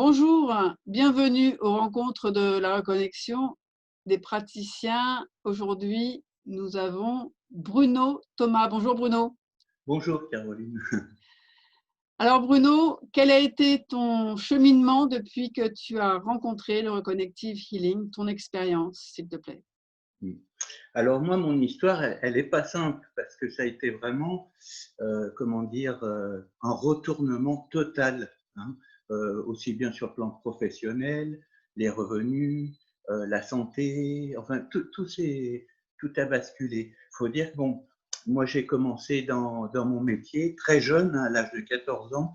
Bonjour, bienvenue aux rencontres de la reconnexion des praticiens. Aujourd'hui, nous avons Bruno Thomas. Bonjour Bruno. Bonjour Caroline. Alors Bruno, quel a été ton cheminement depuis que tu as rencontré le Reconnective Healing, ton expérience, s'il te plaît? Alors moi, mon histoire, elle est pas simple parce que ça a été vraiment, comment dire, un retournement total, hein, aussi bien sur le plan professionnel, les revenus, la santé, enfin tout a basculé. Faut dire que bon, moi j'ai commencé dans mon métier très jeune, hein, à l'âge de 14 ans.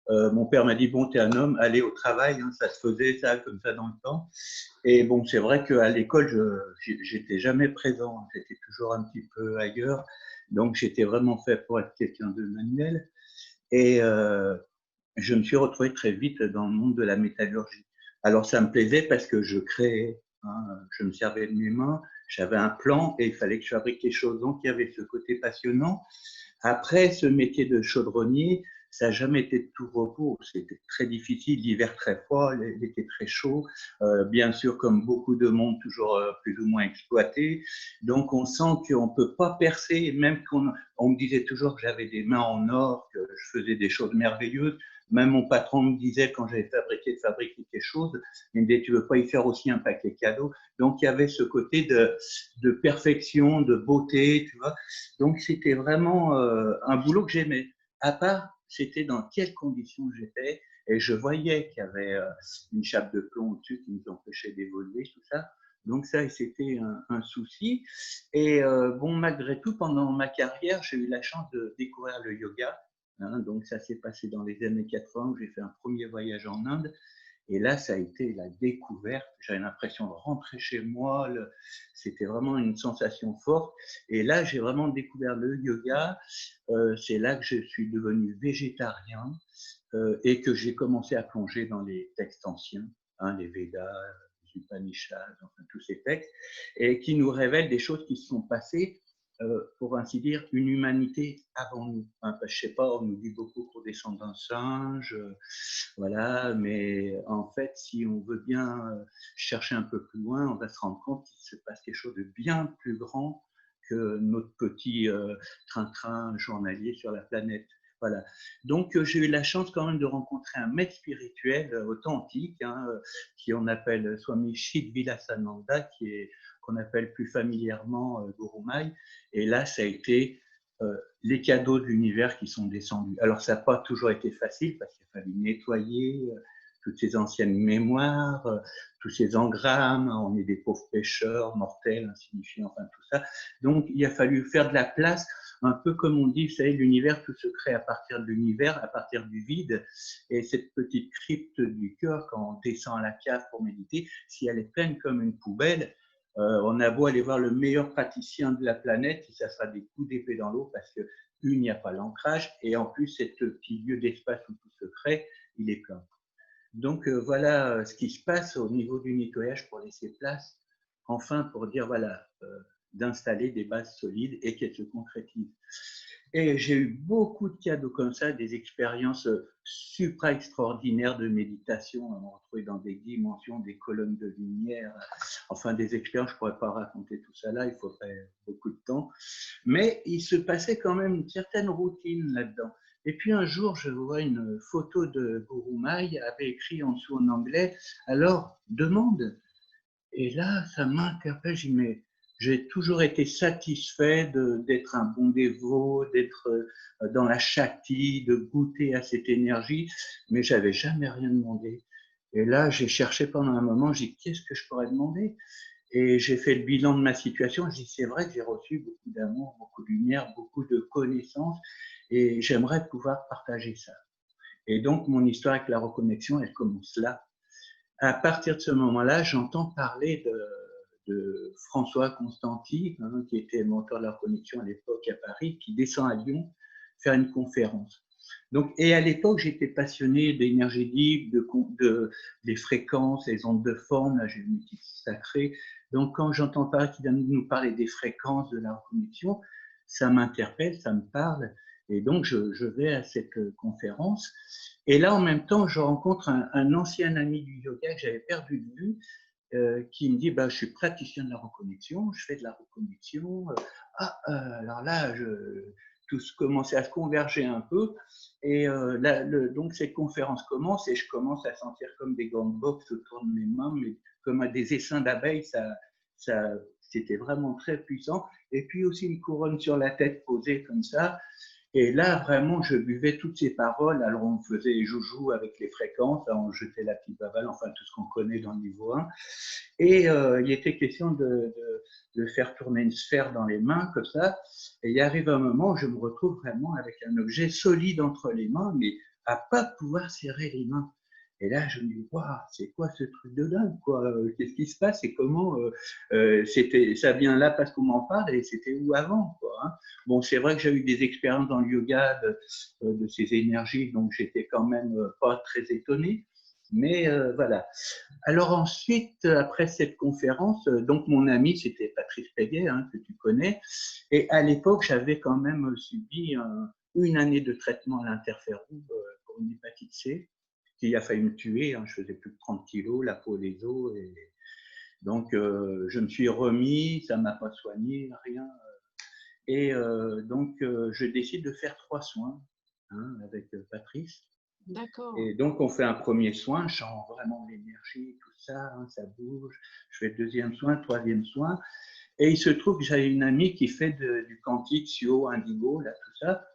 Mon père m'a dit: «Bon, tu es un homme, allez au travail», hein, ça se faisait ça comme ça dans le temps. Et bon, c'est vrai qu'à l'école, j'étais jamais présent, j'étais toujours un petit peu ailleurs, donc j'étais vraiment fait pour être quelqu'un de manuel. Et je me suis retrouvé très vite dans le monde de la métallurgie. Alors ça me plaisait parce que je créais, hein, je me servais de mes mains, j'avais un plan et il fallait que je fabrique les choses. Donc il y avait ce côté passionnant. Après, ce métier de chaudronnier, ça n'a jamais été de tout repos. C'était très difficile, l'hiver très froid, l'été très chaud. Bien sûr, comme beaucoup de monde, toujours plus ou moins exploité. Donc, on sent qu'on ne peut pas percer, même on me disait toujours que j'avais des mains en or, que je faisais des choses merveilleuses. Même mon patron me disait, quand j'avais fabriqué quelque chose, il me disait, tu veux pas y faire aussi un paquet cadeau? Donc, il y avait ce côté de perfection, de beauté, tu vois. Donc, c'était vraiment un boulot que j'aimais. À part, c'était dans quelles conditions j'étais. Et je voyais qu'il y avait une chape de plomb au-dessus qui nous empêchait d'évoluer, tout ça. Donc ça, c'était un souci. Et bon, malgré tout, pendant ma carrière, j'ai eu la chance de découvrir le yoga. Hein, donc ça s'est passé dans les années 80 où j'ai fait un premier voyage en Inde. Et là, ça a été la découverte. J'avais l'impression de rentrer chez moi. C'était vraiment une sensation forte. Et là, j'ai vraiment découvert le yoga. C'est là que je suis devenu végétarien et que j'ai commencé à plonger dans les textes anciens, hein, les Védas, les Upanishads, enfin tous ces textes, et qui nous révèlent des choses qui se sont passées, pour ainsi dire, une humanité avant nous. Hein, parce que, je sais pas, on nous dit beaucoup qu'on descend d'un singe, voilà, mais en fait, si on veut bien chercher un peu plus loin, on va se rendre compte qu'il se passe quelque chose de bien plus grand que notre petit train-train journalier sur la planète. Voilà. Donc, j'ai eu la chance quand même de rencontrer un maître spirituel authentique, hein, qui on appelle Swami Shidvilasananda, qu'on appelle plus familièrement Guru Mai. Et là, ça a été les cadeaux de l'univers qui sont descendus. Alors, ça n'a pas toujours été facile parce qu'il a fallu nettoyer toutes ces anciennes mémoires, tous ces engrammes. On est des pauvres pêcheurs, mortels, insignifiants, enfin tout ça. Donc, il a fallu faire de la place, un peu comme on dit, vous savez, l'univers, tout se crée à partir de l'univers, à partir du vide. Et cette petite crypte du cœur, quand on descend à la cave pour méditer, si elle est pleine comme une poubelle, on a beau aller voir le meilleur praticien de la planète, ça sera des coups d'épée dans l'eau parce que, il n'y a pas l'ancrage, et en plus, ce petit lieu d'espace où tout se crée, il est plein. Donc voilà ce qui se passe au niveau du nettoyage pour laisser place, enfin pour dire voilà, d'installer des bases solides et qu'elles se concrétisent. Et j'ai eu beaucoup de cadeaux comme ça, des expériences supra-extraordinaires de méditation, on retrouve dans des dimensions, des colonnes de lumière, enfin des expériences, je ne pourrais pas raconter tout ça là, il faudrait beaucoup de temps. Mais il se passait quand même une certaine routine là-dedans. Et puis un jour, je vois une photo de Guru Mai, avait écrit en dessous en anglais, alors demande. Et là, ça m'interpelle, je dis, mais j'ai toujours été satisfait d'être un bon dévot, d'être dans la Shakti, de goûter à cette énergie, mais j'avais jamais rien demandé. Et là, j'ai cherché pendant un moment, j'ai dit, qu'est-ce que je pourrais demander? Et j'ai fait le bilan de ma situation. Je dis, c'est vrai que j'ai reçu beaucoup d'amour, beaucoup de lumière, beaucoup de connaissances, et j'aimerais pouvoir partager ça. Et donc, mon histoire avec la reconnexion, elle commence là. À partir de ce moment-là, j'entends parler de François Constanti, hein, qui était mentor de la reconnexion à l'époque à Paris, qui descend à Lyon faire une conférence. Donc, et à l'époque, j'étais passionné d'énergétique, des fréquences, les ondes de forme. Là, j'ai une musique sacrée. Donc, quand j'entends parler qu'il vient nous parler des fréquences de la reconnexion, ça m'interpelle, ça me parle. Et donc, je vais à cette conférence. Et là, en même temps, je rencontre un ancien ami du yoga que j'avais perdu de vue, qui me dit bah, je suis praticien de la reconnexion, je fais de la reconnexion. Alors là, tout commençait à se converger un peu. Et donc, cette conférence commence et je commence à sentir comme des grandes boxes autour de mes mains, mais comme à des essaims d'abeilles. C'était vraiment très puissant. Et puis aussi une couronne sur la tête posée comme ça. Et là, vraiment, je buvais toutes ces paroles. Alors, on faisait les joujoux avec les fréquences, on jetait la petite bavale, enfin, tout ce qu'on connaît dans le niveau 1. Et il était question de faire tourner une sphère dans les mains, comme ça. Et il arrive un moment où je me retrouve vraiment avec un objet solide entre les mains, mais à pas pouvoir serrer les mains. Et là, je me dis, waouh, c'est quoi ce truc de dingue, quoi? Qu'est-ce qui se passe et comment ça vient là parce qu'on m'en parle et c'était où avant, quoi, hein. Bon, c'est vrai que j'ai eu des expériences dans le yoga de ces énergies, donc j'étais quand même pas très étonné. Mais voilà. Alors ensuite, après cette conférence, donc mon ami, c'était Patrice Péguet, hein, que tu connais, et à l'époque, j'avais quand même subi une année de traitement à l'interféron pour une hépatite C, qui a failli me tuer, hein, je faisais plus de 30 kilos, la peau, les os, et donc je me suis remis, ça m'a pas soigné, rien, et donc je décide de faire 3 soins, hein, avec Patrice. D'accord. Et donc, on fait un premier soin, je sens vraiment l'énergie, tout ça, hein, ça bouge. Je fais le deuxième soin, le troisième soin. Et il se trouve que j'avais une amie qui fait du quantique, Sio, Indigo, là, tout ça.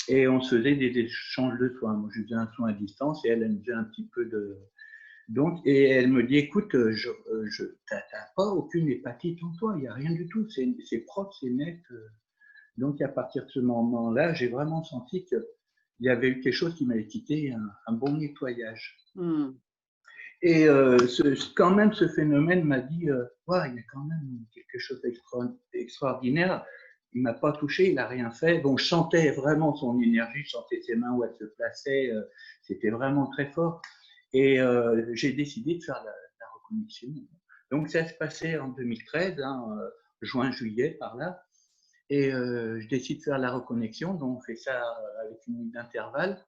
Et on se faisait des échanges de soins. Moi, je faisais un soin à distance et elle me faisait un petit peu de. Donc, et elle me dit, écoute, t'as pas aucune hépatite en toi, il n'y a rien du tout, c'est propre, c'est net. Donc, à partir de ce moment-là, j'ai vraiment senti qu'il y avait eu quelque chose qui m'avait quitté, un bon nettoyage. Mmh. Et quand même, ce phénomène m'a dit, wow, il y a quand même quelque chose d'extraordinaire. Il m'a pas touché, il n'a rien fait. Donc, je sentais vraiment son énergie, je sentais ses mains où elle se plaçait. C'était vraiment très fort. Et j'ai décidé de faire la reconnexion. Donc, ça se passait en 2013, hein, juin, juillet, par là. Et je décide de faire la reconnexion. Donc, on fait ça avec une minute d'intervalle.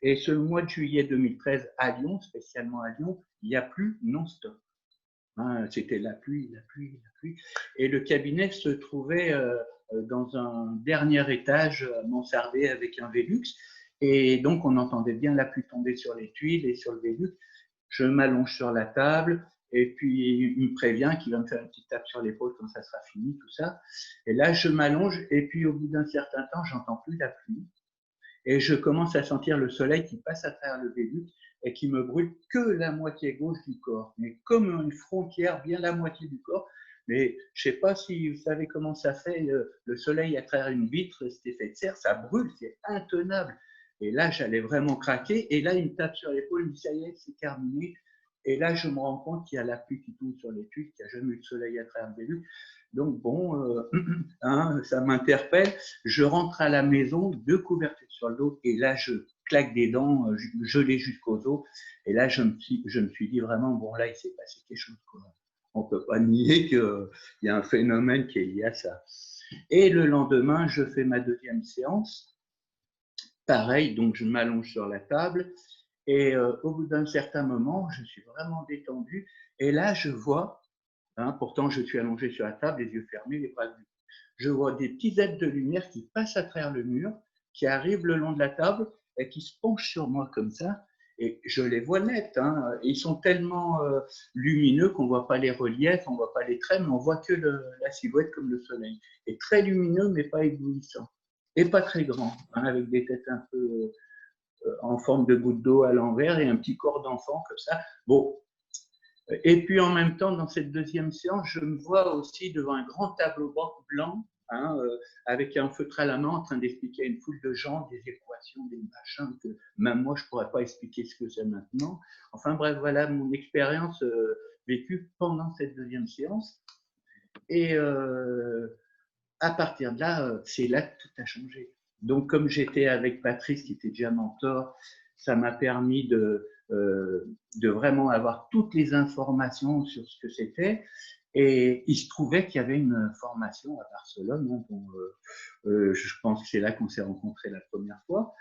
Et ce mois de juillet 2013 à Lyon, spécialement à Lyon, il n'y a plus non-stop. Hein, c'était la pluie, la pluie, la pluie. Et le cabinet se trouvait dans un dernier étage mansardé avec un Velux. Et donc, on entendait bien la pluie tomber sur les tuiles et sur le Velux. Je m'allonge sur la table et puis il me prévient qu'il va me faire une petite tape sur l'épaule quand ça sera fini, tout ça. Et là, je m'allonge et puis au bout d'un certain temps, j'entends plus la pluie. Et je commence à sentir le soleil qui passe à travers le Velux et qui me brûle que la moitié gauche du corps, mais comme une frontière, bien la moitié du corps. Mais je ne sais pas si vous savez comment ça fait, le soleil à travers une vitre, cet effet de serre, ça brûle, c'est intenable. Et là, j'allais vraiment craquer. Et là, il me tape sur l'épaule, il me dit, ça y est, c'est terminé. Et là, je me rends compte qu'il y a la pluie qui tombe sur les tuiles, qu'il n'y a jamais eu de soleil à travers le Velux. Donc, bon, hein, ça m'interpelle. Je rentre à la maison, 2 couvertures sur le dos, et là, je claque des dents, gelées jusqu'aux os. Et là, je me suis dit vraiment, bon, là, il s'est passé quelque chose, quoi. On ne peut pas nier qu'il y a un phénomène qui est lié à ça. Et le lendemain, je fais ma deuxième séance. Pareil, donc je m'allonge sur la table. Et au bout d'un certain moment, je suis vraiment détendu. Et là, je vois, hein, pourtant je suis allongé sur la table, les yeux fermés, les bras levés. Je vois des petits êtres de lumière qui passent à travers le mur, qui arrivent le long de la table et qui se penchent sur moi comme ça. Et je les vois net. Hein. Ils sont tellement lumineux qu'on ne voit pas les reliefs, on ne voit pas les traits, mais on voit que la silhouette comme le soleil. Et très lumineux, mais pas éblouissant. Et pas très grand, hein, avec des têtes un peu en forme de goutte d'eau à l'envers et un petit corps d'enfant comme ça. Bon. Et puis en même temps, dans cette deuxième séance, je me vois aussi devant un grand tableau blanc, hein, avec un feutre à la main en train d'expliquer à une foule de gens des équations, des machins que même moi je ne pourrais pas expliquer ce que c'est maintenant. Enfin bref, voilà mon expérience vécue pendant cette deuxième séance. Et à partir de là, c'est là que tout a changé. Donc, comme j'étais avec Patrice, qui était déjà mentor, ça m'a permis de vraiment avoir toutes les informations sur ce que c'était. Et il se trouvait qu'il y avait une formation à Barcelone, hein, dont, je pense que c'est là qu'on s'est rencontrés la première fois.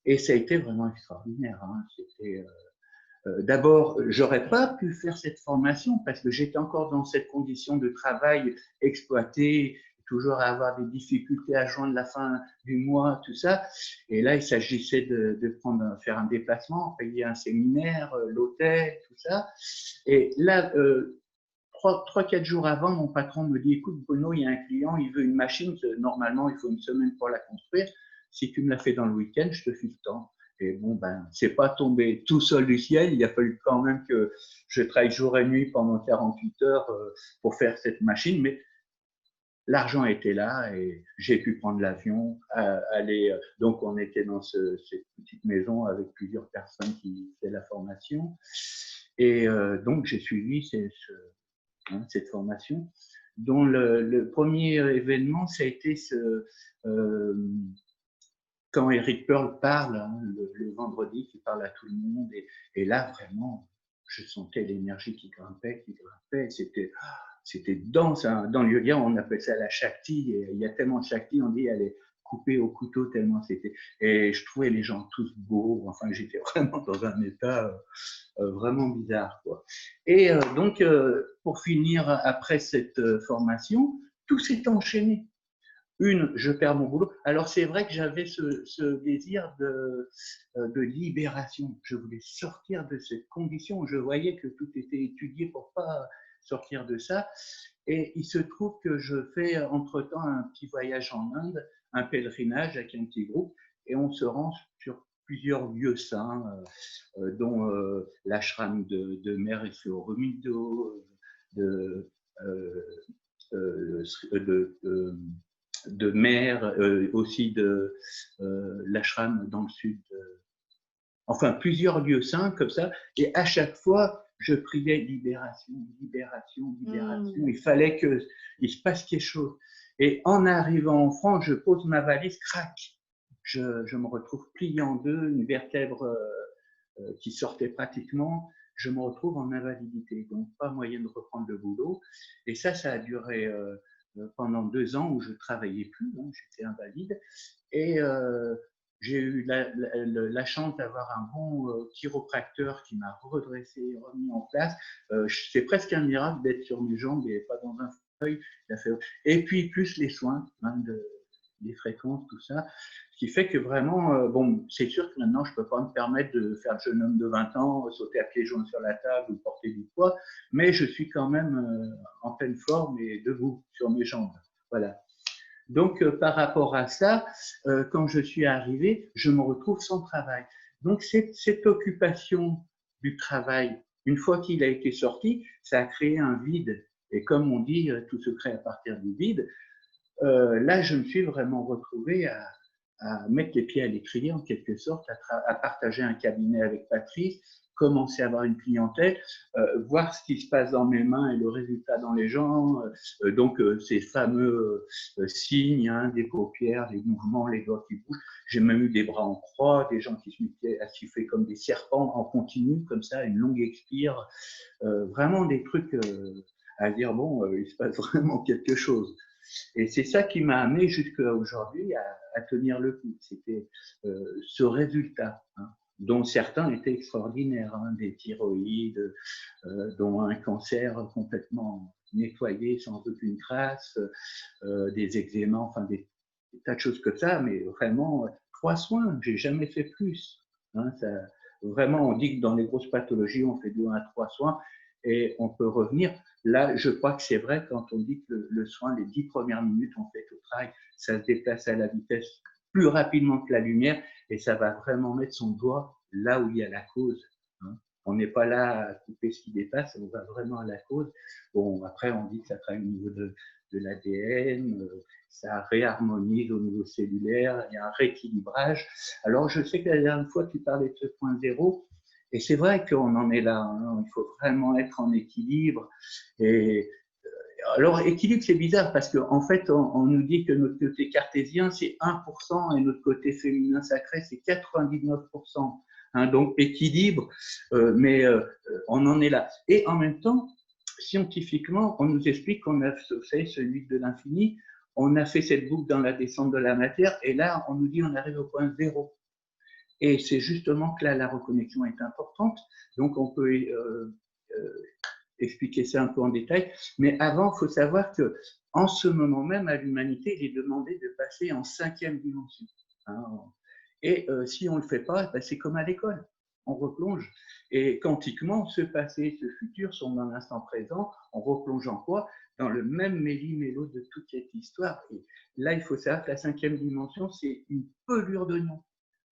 Et ça a été vraiment extraordinaire. Hein. C'était d'abord, j'aurais pas pu faire cette formation parce que j'étais encore dans cette condition de travail exploité, toujours à avoir des difficultés à joindre la fin du mois, tout ça. Et là, il s'agissait de faire un déplacement, payer un séminaire, l'hôtel, tout ça. Et là, 3-4 jours avant, mon patron me dit, écoute Bruno, il y a un client, il veut une machine, normalement il faut une semaine pour la construire. Si tu me la fais dans le week-end, je te file le temps. Et bon, ben, c'est pas tombé tout seul du ciel. Il a fallu quand même que je travaille jour et nuit pendant 48 heures pour faire cette machine. Mais l'argent était là et j'ai pu prendre l'avion, aller. Donc, on était dans cette petite maison avec plusieurs personnes qui faisaient la formation. Et donc, j'ai suivi cette formation, dont le premier événement, ça a été quand Eric Pearl parle, hein, le vendredi, qui parle à tout le monde. Et là, vraiment, je sentais l'énergie qui grimpait. C'était dense. Hein. Dans le yoga, on appelle ça la Shakti. Et il y a tellement de Shakti, on dit elle est coupée au couteau tellement c'était. Et je trouvais les gens tous beaux. Enfin, j'étais vraiment dans un état vraiment bizarre, quoi. Et donc, pour finir, après cette formation, tout s'est enchaîné. Je perds mon boulot. Alors, c'est vrai que j'avais ce désir de libération. Je voulais sortir de cette condition. Je voyais que tout était étudié pour pas sortir de ça. Et il se trouve que je fais entre-temps un petit voyage en Inde, un pèlerinage avec un petit groupe, et on se rend sur plusieurs lieux saints, dont l'ashram de Mère Aurobindo, de, de Mère, aussi de l'ashram dans le sud. Enfin, plusieurs lieux saints comme ça. Et à chaque fois, je priais libération, libération, libération. Il fallait qu'il se passe quelque chose. Et en arrivant en France, je pose ma valise, crac. Je me retrouve plié en deux, une vertèbre qui sortait pratiquement. Je me retrouve en invalidité, donc pas moyen de reprendre le boulot. Et ça a duré pendant 2 ans où je travaillais plus, hein, j'étais invalide. Et j'ai eu la chance d'avoir un bon chiropracteur qui m'a redressé, remis en place. C'est presque un miracle d'être sur mes jambes et pas dans un fauteuil. Et puis plus les soins, hein, les fréquences, tout ça. Ce qui fait que vraiment, bon, c'est sûr que maintenant, je ne peux pas me permettre de faire le jeune homme de 20 ans, sauter à pieds joints sur la table ou porter du poids, mais je suis quand même en pleine forme et debout sur mes jambes. Voilà. Donc, par rapport à ça, quand je suis arrivé, je me retrouve sans travail. Donc, cette occupation du travail, une fois qu'il a été sorti, ça a créé un vide. Et comme on dit, tout se crée à partir du vide. Là, je me suis vraiment retrouvé à mettre les pieds à l'étrier, en quelque sorte, à partager un cabinet avec Patrice, commencer à avoir une clientèle, voir ce qui se passe dans mes mains et le résultat dans les gens. Donc, ces fameux signes, hein, des paupières, les mouvements, les doigts qui bougent. J'ai même eu des bras en croix, des gens qui se mettaient à siffler comme des serpents en continu, comme ça, une longue expire. Vraiment des trucs à dire, bon, il se passe vraiment quelque chose. Et c'est ça qui m'a amené jusqu'à aujourd'hui à tenir le coup. C'était ce résultat, hein, dont certains étaient extraordinaires, hein, des thyroïdes, dont un cancer complètement nettoyé sans aucune trace, des eczémas, enfin des tas de choses comme ça, mais vraiment 3 soins, j'ai jamais fait plus. Hein, ça, vraiment, on dit que dans les grosses pathologies, on fait 2 à 3 soins et on peut revenir. Là, je crois que c'est vrai quand on dit que le soin, les 10 premières minutes, on fait au travail, ça se déplace à la vitesse plus rapidement que la lumière et ça va vraiment mettre son doigt là où il y a la cause. Hein. On n'est pas là à couper ce qui dépasse, on va vraiment à la cause. Bon, après, on dit que ça travaille au niveau de l'ADN, ça réharmonise au niveau cellulaire, il y a un rééquilibrage. Alors, je sais que la dernière fois, tu parlais de ce point zéro, et c'est vrai qu'on en est là, hein, il faut vraiment être en équilibre. Et alors, équilibre, c'est bizarre parce qu'en fait, on nous dit que notre côté cartésien, c'est 1% et notre côté féminin sacré, c'est 99%. Hein, donc, équilibre, mais on en est là. Et en même temps, scientifiquement, on nous explique qu'on a fait celui de l'infini, on a fait cette boucle dans la descente de la matière, et là, on nous dit on arrive au point zéro. Et c'est justement que là, la reconnexion est importante. Donc, on peut expliquer ça un peu en détail. Mais avant, il faut savoir que en ce moment même, à l'humanité, il est demandé de passer en 5e dimension. Hein. Et si on ne le fait pas, ben, c'est comme à l'école. On replonge. Et quantiquement, ce passé, ce futur sont dans l'instant présent. On replonge en quoi? Dans le même méli-mélo de toute cette histoire. Et là, il faut savoir que la 5e dimension, c'est une pelure d'oignon.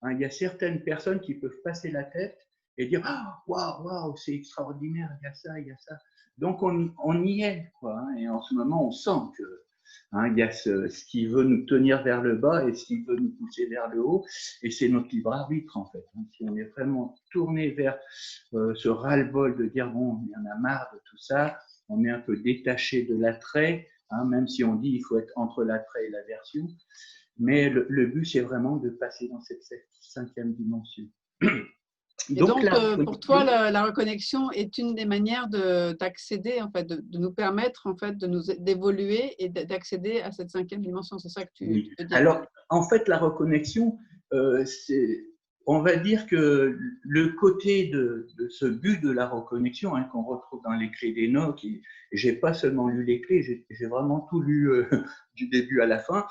Hein, il y a certaines personnes qui peuvent passer la tête et dire waouh, waouh, c'est extraordinaire, il y a ça, il y a ça. Donc on y est, quoi. Hein, et en ce moment, on sent que il y a ce qui veut nous tenir vers le bas et ce qui veut nous pousser vers le haut, et c'est notre libre arbitre en fait. Hein, si on est vraiment tourné vers ce ras-le-bol de dire bon, il y en a marre de tout ça, on est un peu détaché de l'attrait, hein, même si on dit il faut être entre l'attrait et l'aversion. Mais le but, c'est vraiment de passer dans cette 5e dimension. Et donc pour toi, la reconnexion est une des manières d'accéder, en fait, de nous permettre en fait, d'évoluer et d'accéder à cette 5e dimension. C'est ça que tu veux dire? Alors, en fait, la reconnexion, on va dire que le côté de ce but de la reconnexion, hein, qu'on retrouve dans les clés d'Enoch, et j'ai pas seulement lu les clés, j'ai vraiment tout lu du début à la fin.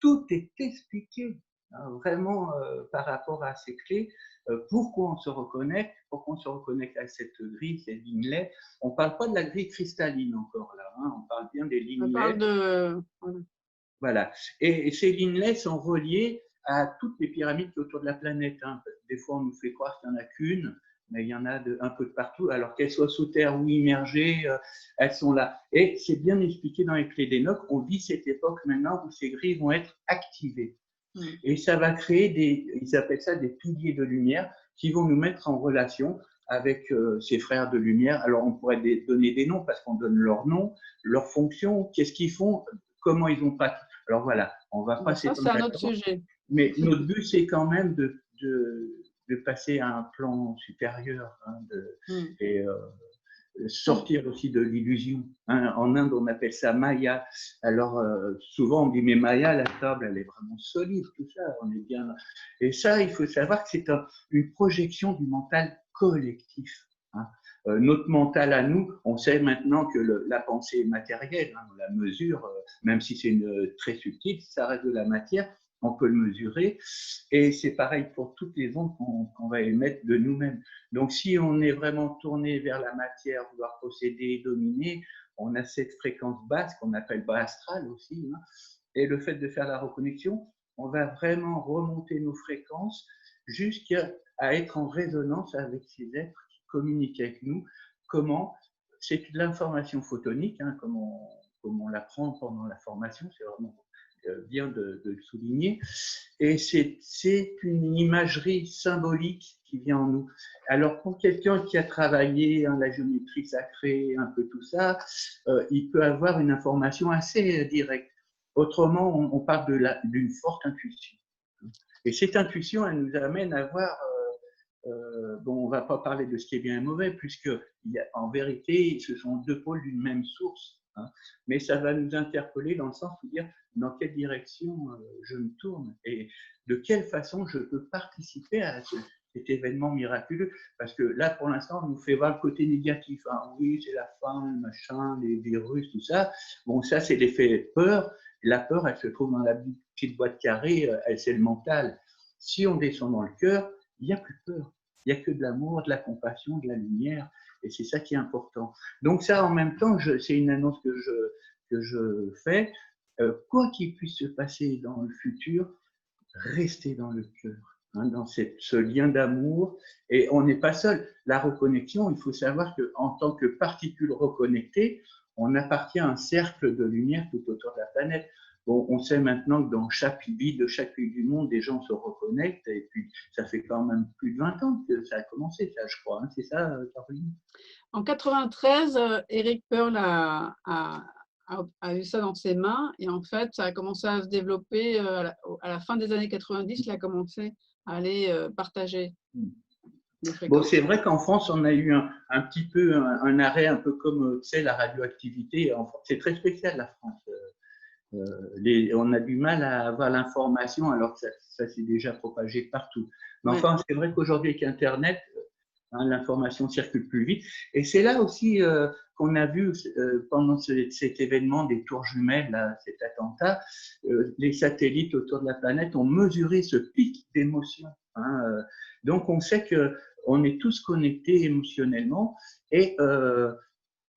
Tout est expliqué, hein, vraiment par rapport à ces clés. Pourquoi on se reconnecte à cette grille, ces lignes-lait. On ne parle pas de la grille cristalline encore là, hein, on parle bien des lignes-lait. On parle de… Voilà. Et ces lignes-lait sont reliées à toutes les pyramides autour de la planète. Hein. Des fois, on nous fait croire qu'il n'y en a qu'une, mais il y en a un peu de partout. Alors qu'elles soient sous terre ou immergées, elles sont là. Et c'est bien expliqué dans les clés d'Enoch. On vit cette époque maintenant où ces grilles vont être activées. Et ça va créer ils appellent ça des piliers de lumière qui vont nous mettre en relation avec ces frères de lumière. Alors on pourrait donner des noms parce qu'on donne leur nom, leur fonction, qu'est-ce qu'ils font, comment ils ont pas. Alors voilà, on va pas s'étendre. Ça, c'est un autre sujet. Mais notre but, c'est quand même de passer à un plan supérieur, hein, et sortir aussi de l'illusion. Hein. En Inde, on appelle ça Maya. Alors, souvent, on dit, mais Maya, la table, elle est vraiment solide, tout ça, on est bien. Et ça, il faut savoir que c'est une projection du mental collectif. Hein. Notre mental à nous, on sait maintenant que la pensée est matérielle, hein, on la mesure, même si c'est très subtil, ça reste de la matière, on peut le mesurer, et c'est pareil pour toutes les ondes qu'on va émettre de nous-mêmes. Donc si on est vraiment tourné vers la matière, vouloir posséder, dominer, on a cette fréquence basse qu'on appelle bas astral aussi, hein, et le fait de faire la reconnexion, on va vraiment remonter nos fréquences jusqu'à être en résonance avec ces êtres qui communiquent avec nous. Comment? C'est de l'information photonique, hein, comme on l'apprend pendant la formation, c'est vraiment bien de le souligner. Et c'est une imagerie symbolique qui vient en nous. Alors, pour quelqu'un qui a travaillé hein, la géométrie sacrée, un peu tout ça, il peut avoir une information assez directe. Autrement, on parle d'une forte intuition. Et cette intuition, elle nous amène à voir… bon, on ne va pas parler de ce qui est bien et mauvais, puisque en vérité, ce sont deux pôles d'une même source. Hein, mais ça va nous interpeller dans le sens de dire dans quelle direction je me tourne et de quelle façon je peux participer à cet événement miraculeux. Parce que là, pour l'instant, on nous fait voir le côté négatif. Hein. Oui, c'est la faim, le machin, les virus, tout ça. Bon, ça, c'est l'effet peur. La peur, elle se trouve dans la petite boîte carrée, c'est le mental. Si on descend dans le cœur, il n'y a plus de peur. Il n'y a que de l'amour, de la compassion, de la lumière. Et c'est ça qui est important. Donc ça, en même temps, c'est une annonce que je fais. Quoi qu'il puisse se passer dans le futur, restez dans le cœur, hein, dans ce lien d'amour. Et on n'est pas seul. La reconnexion, il faut savoir qu'en tant que particule reconnectée, on appartient à un cercle de lumière tout autour de la planète. Bon, on sait maintenant que dans chaque ville de chaque pays du monde, des gens se reconnectent. Et puis, ça fait quand même plus de 20 ans que ça a commencé, ça, je crois. Hein, c'est ça, Caroline? En 93, Eric Pearl a eu ça dans ses mains. Et en fait, ça a commencé à se développer à la fin des années 90. Il a commencé à aller partager. Bon, c'est vrai qu'en France, on a eu un petit peu un arrêt, un peu comme, tu sais, la radioactivité. C'est très spécial, la France. On a du mal à avoir l'information alors que ça s'est déjà propagé partout. Mais enfin, c'est vrai qu'aujourd'hui, avec Internet, l'information circule plus vite. Et c'est là aussi qu'on a vu pendant cet événement des tours jumelles, là, cet attentat, les satellites autour de la planète ont mesuré ce pic d'émotion. Donc, on sait qu'on est tous connectés émotionnellement et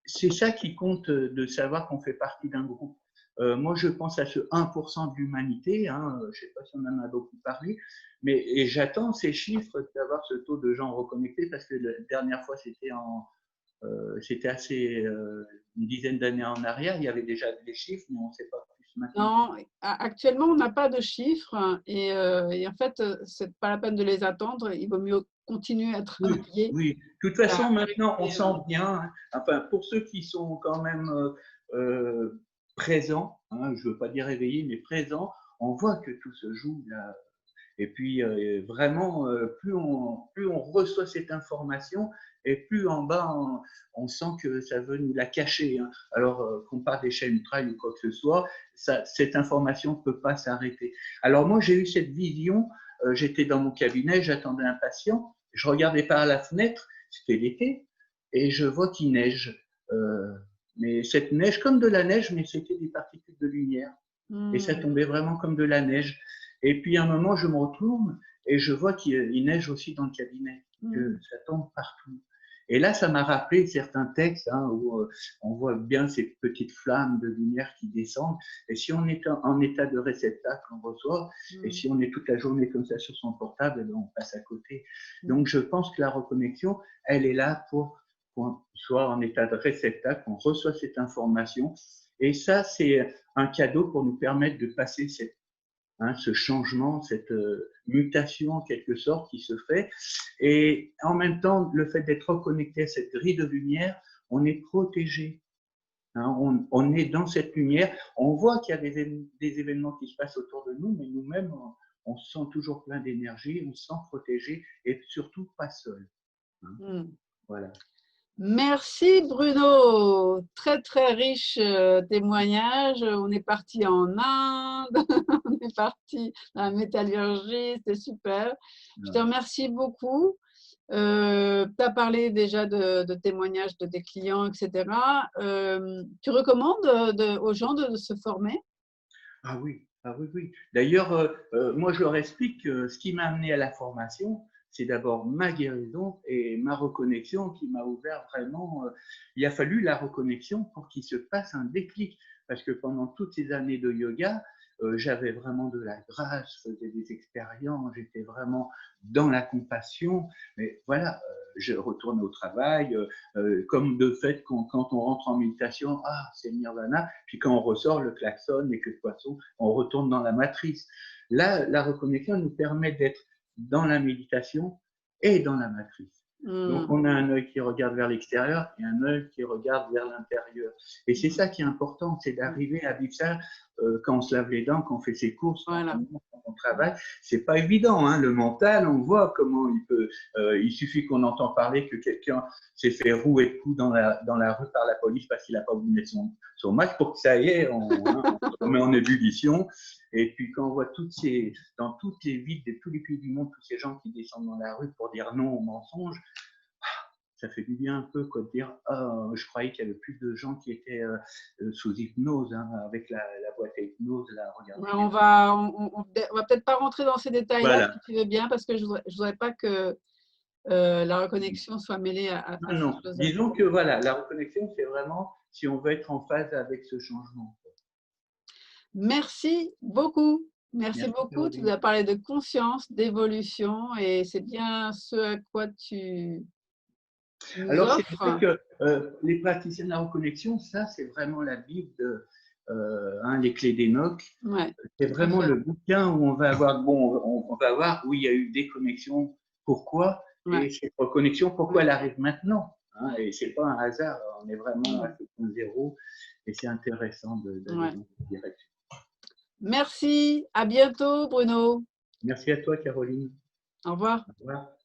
c'est ça qui compte de savoir qu'on fait partie d'un groupe. Moi, je pense à ce 1% de l'humanité, je ne sais pas si on en a beaucoup parlé, et j'attends ces chiffres d'avoir ce taux de gens reconnectés parce que la dernière fois, c'était assez une dizaine d'années en arrière, il y avait déjà des chiffres, mais on ne sait pas plus maintenant. Non, actuellement, on n'a pas de chiffres et en fait, ce n'est pas la peine de les attendre. Il vaut mieux continuer à travailler. Oui. De toute façon, maintenant, on sent bien, enfin, pour ceux qui sont quand même présents, je ne veux pas dire réveillés, mais présents, on voit que tout se joue là. Et puis, vraiment, plus on reçoit cette information, et plus en bas, on sent que ça veut nous la cacher. Alors, qu'on parle des chaînes trail ou quoi que ce soit, cette information ne peut pas s'arrêter. Alors, moi, j'ai eu cette vision, j'étais dans mon cabinet, j'attendais un patient, je regardais par la fenêtre, c'était l'été, et je vois qu'il neige. Mais cette neige, comme de la neige, mais c'était des particules de lumière. Et ça tombait vraiment comme de la neige. Et puis, à un moment, je me retourne et je vois qu'il neige aussi dans le cabinet, que ça tombe partout. Et là, ça m'a rappelé certains textes où on voit bien ces petites flammes de lumière qui descendent. Et si on est en état de réceptacle, on reçoit. Et si on est toute la journée comme ça sur son portable, on passe à côté. Donc, je pense que la reconnexion, elle est là pour qu'on soit en état de réceptacle, qu'on reçoit cette information. Et ça, c'est un cadeau pour nous permettre de passer ce changement, cette mutation en quelque sorte qui se fait. Et en même temps, le fait d'être reconnecté à cette grille de lumière, on est protégé. On est dans cette lumière. On voit qu'il y a des événements qui se passent autour de nous, mais nous-mêmes, on se sent toujours plein d'énergie, on se sent protégé et surtout pas seul. Voilà. Merci Bruno, très très riche témoignage. On est parti en Inde, on est parti dans la métallurgie, c'était super. Je te remercie beaucoup. Tu as parlé déjà de témoignages de tes clients, etc. Tu recommandes aux gens de se former? Ah oui, oui. D'ailleurs, moi je leur explique que ce qui m'a amené à la formation, c'est d'abord ma guérison et ma reconnexion qui m'a ouvert vraiment. Il a fallu la reconnexion pour qu'il se passe un déclic. Parce que pendant toutes ces années de yoga, j'avais vraiment de la grâce, je faisais des expériences, j'étais vraiment dans la compassion. Mais voilà, je retourne au travail, comme de fait, quand on rentre en méditation, c'est nirvana. Puis quand on ressort, le klaxon et que de poisson, on retourne dans la matrice. Là, la reconnexion nous permet d'être dans la méditation et dans la matrice. Donc, on a un œil qui regarde vers l'extérieur et un œil qui regarde vers l'intérieur. Et c'est ça qui est important, c'est d'arriver à vivre ça quand on se lave les dents, quand on fait ses courses, quand on travaille. C'est pas évident, le mental, on voit comment il peut. Il suffit qu'on entend parler que quelqu'un s'est fait rouer de coups dans la rue par la police parce qu'il n'a pas voulu mettre son masque pour que ça y est, on se met en ébullition. Et puis quand on voit dans toutes les villes de tous les pays du monde, tous ces gens qui descendent dans la rue pour dire non au mensonge, ça fait du bien un peu de dire je croyais qu'il y avait plus de gens qui étaient sous hypnose avec la boîte à hypnose là, regardez. On va peut-être pas rentrer dans ces détails-là si tu veux bien, parce que je voudrais pas que la reconnexion soit mêlée à ces choses. Disons que voilà, la reconnexion, c'est vraiment si on veut être en phase avec ce changement. Merci beaucoup. Merci beaucoup. Tu nous as parlé de conscience, d'évolution, et c'est bien ce à quoi tu nous Alors, offres. c'est vrai que les praticiens de la reconnexion, ça, c'est vraiment la Bible, les clés d'Enoch. C'est vraiment le bouquin où on va avoir, on va voir où il y a eu des connexions, pourquoi, et cette reconnexion, pourquoi elle arrive maintenant. Et ce n'est pas un hasard, on est vraiment à ce point zéro, et c'est intéressant d'aller dans cette direction. Merci, à bientôt Bruno. Merci à toi Caroline. Au revoir. Au revoir.